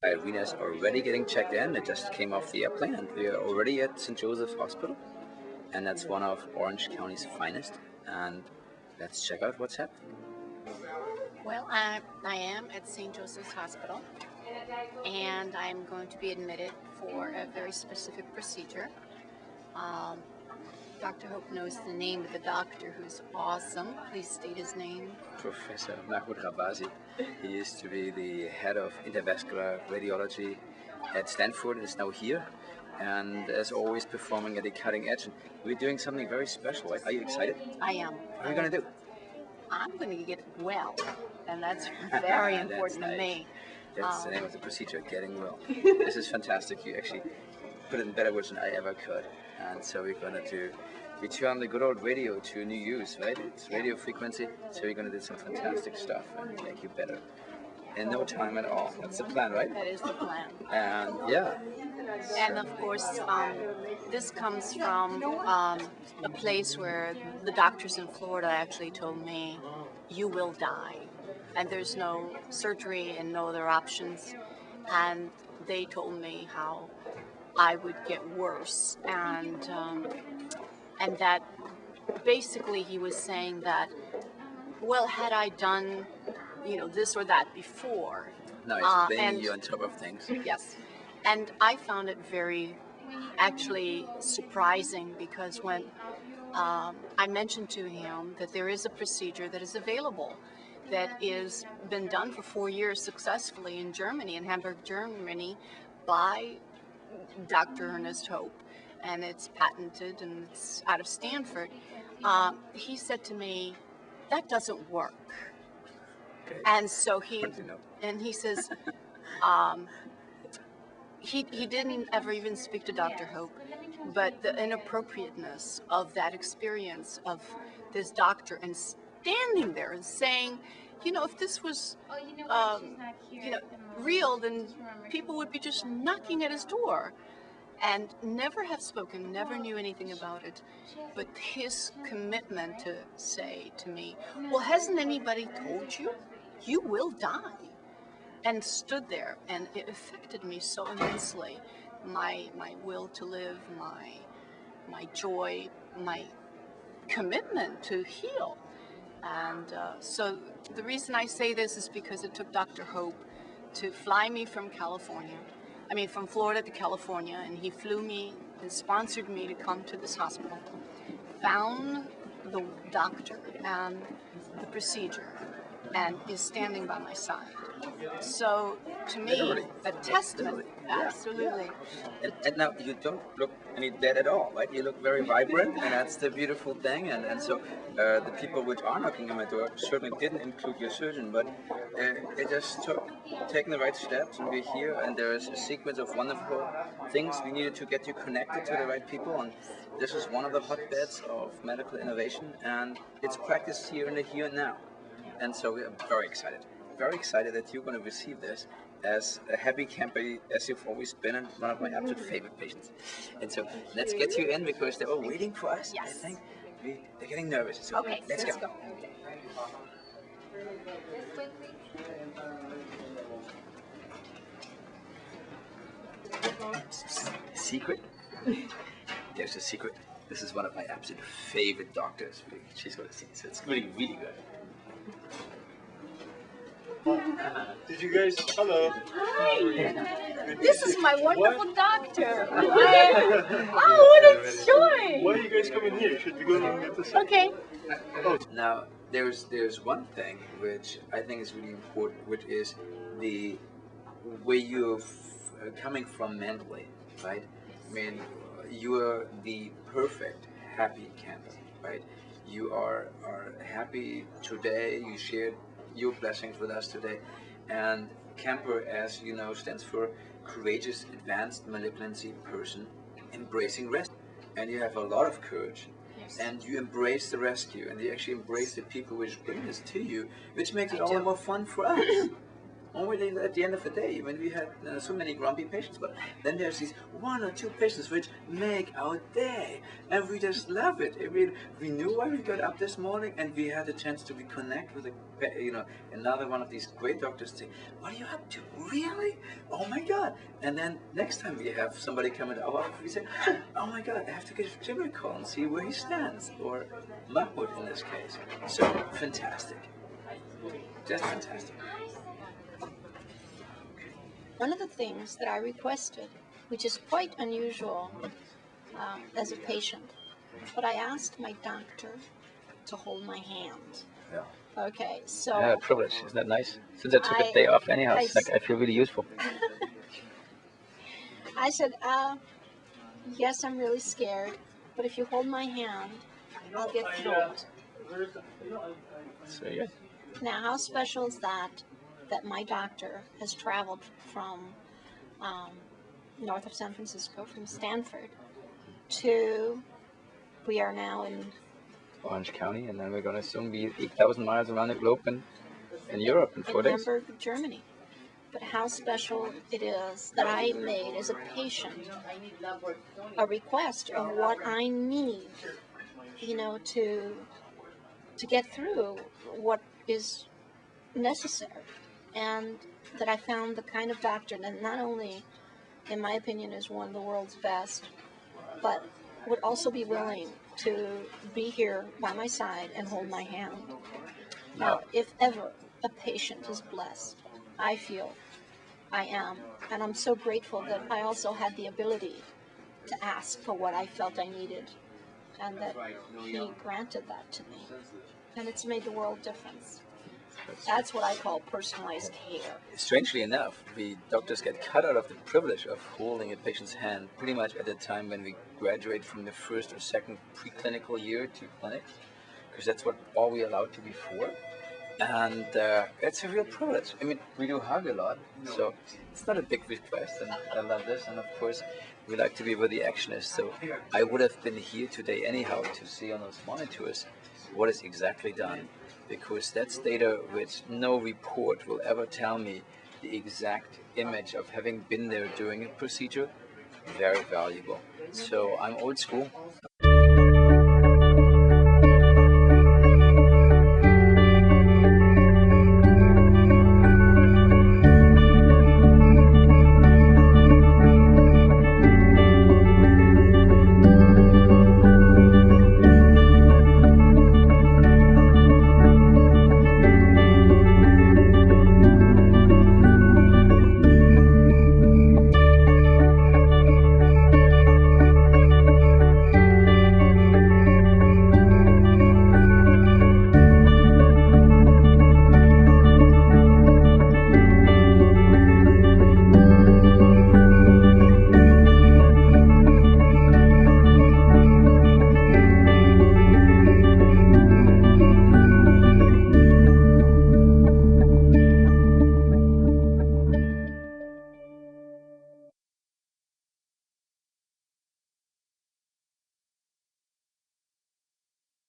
Irena's already getting checked in. It just came off the airplane, and we are already at St. Joseph's Hospital, and that's one of Orange County's finest. And let's check out what's happening. Well, I am at St. Joseph's Hospital, and I'm going to be admitted for a very specific procedure. Dr. Hope knows the name of the doctor, who's awesome. Please state his name. Professor Mahmoud Rabazi. He used to be the head of intravascular radiology at Stanford, and is now here, and as always performing at the cutting edge. And we're doing something very special. Right? Are you excited? I am. What are you going to do? I'm going to get well, and that's very important That's to me. That's the name of the procedure, getting well. This is fantastic. You actually put it in better words than I ever could. And so we're going to return the good old radio to new use, right? It's radio frequency, so we're going to do some fantastic stuff and make you better in no time at all. That's the plan, right? That is the plan. And yeah. And of course, this comes from a place where the doctors in Florida actually told me, you will die. And there's no surgery and no other options. And they told me how I would get worse. And that basically he was saying that, well, had I done, this or that before. Nice, laying you on top of things. Yes. And I found it very, actually surprising, because when I mentioned to him that there is a procedure that is available that is been done for 4 years successfully in Germany, in Hamburg, Germany, by Dr. Ernest Hope, and it's patented and it's out of Stanford, he said to me, that doesn't work. Okay. And so he says, he didn't ever even speak to Dr. Hope, but the inappropriateness of that experience of this doctor and standing there and saying, if this was, real, then people would be just knocking at his door, and never have spoken, never knew anything about it. But his commitment to say to me, well, hasn't anybody told you? You will die. And stood there, and it affected me so immensely. My will to live, my joy, my commitment to heal. And so the reason I say this is because it took Dr. Hope to fly me from from Florida to California, and he flew me and sponsored me to come to this hospital, found the doctor and the procedure, and is standing by my side. So, to me, a testament, absolutely. And now you don't look any dead at all, right? You look very vibrant, and that's the beautiful thing. And so the people which are knocking on my door certainly didn't include your surgeon, but it just took taking the right steps, and we're here, and there is a sequence of wonderful things. We needed to get you connected to the right people, and this is one of the hotbeds of medical innovation, and it's practiced here in the here and now. And so we're very excited. Very excited that you're going to receive this as a happy camper, as you've always been, and one of my absolute favorite patients. And so let's get you in, because they're all waiting for us. Yes. I think they're getting nervous. So Okay, let's go. Secret? There's a secret. This is one of my absolute favorite doctors. She's going to see, so it's really, really good. Did you guys? Hello. Hi. This is my wonderful doctor. Oh, what a joy. Why are you guys coming here? Should we go and get this? Okay. Oh. Now, there's one thing which I think is really important, which is the where you're coming from mentally, right? I mean, you are the perfect happy camper, right? You are happy today. You shared your blessings with us today, and camper, as you know, stands for courageous, advanced malignancy person embracing rescue. And you have a lot of courage, Yes. and you embrace the rescue, and you actually embrace the people which bring this to you, which makes it all the more fun for us. only at the end of the day when we had so many grumpy patients. But then there's these 1 or 2 patients which make our day, and we just love it. I mean, we knew why we got up this morning, and we had a chance to reconnect with another one of these great doctors. Saying, "What are you up to? Really? Oh my God!" And then next time we have somebody come into our office, we say, "Oh my God, I have to give Jim a call and see where he stands," or Mahmoud in this case. So fantastic, just fantastic. One of the things that I requested, which is quite unusual as a patient, but I asked my doctor to hold my hand. Yeah. Okay, so Yeah, privilege. Isn't that nice? Since I took a day off anyhow, I feel really useful. I said, yes, I'm really scared, but if you hold my hand, I'll get through it. So yeah. Now, how special is that my doctor has traveled from north of San Francisco, from Stanford, we are now in Orange County, and then we're going to soon be 8,000 miles around the globe in Europe in 4 days. Hamburg, Germany. But how special it is that I made as a patient a request of what I need, to get through what is necessary, and that I found the kind of doctor that not only, in my opinion, is one of the world's best, but would also be willing to be here by my side and hold my hand. Now, if ever a patient is blessed, I feel I am, and I'm so grateful that I also had the ability to ask for what I felt I needed, and that he granted that to me, and it's made the world difference. That's what I call personalized care. Strangely enough, we doctors get cut out of the privilege of holding a patient's hand pretty much at the time when we graduate from the first or second preclinical year to clinic, because that's what all we allowed to before. And it's a real privilege. I mean, we do hug a lot, so it's not a big request, and I love this. And of course, we like to be where the action is. So I would have been here today anyhow to see on those monitors what is exactly done, because that's data which no report will ever tell me the exact image of having been there during a procedure. Very valuable. So I'm old school.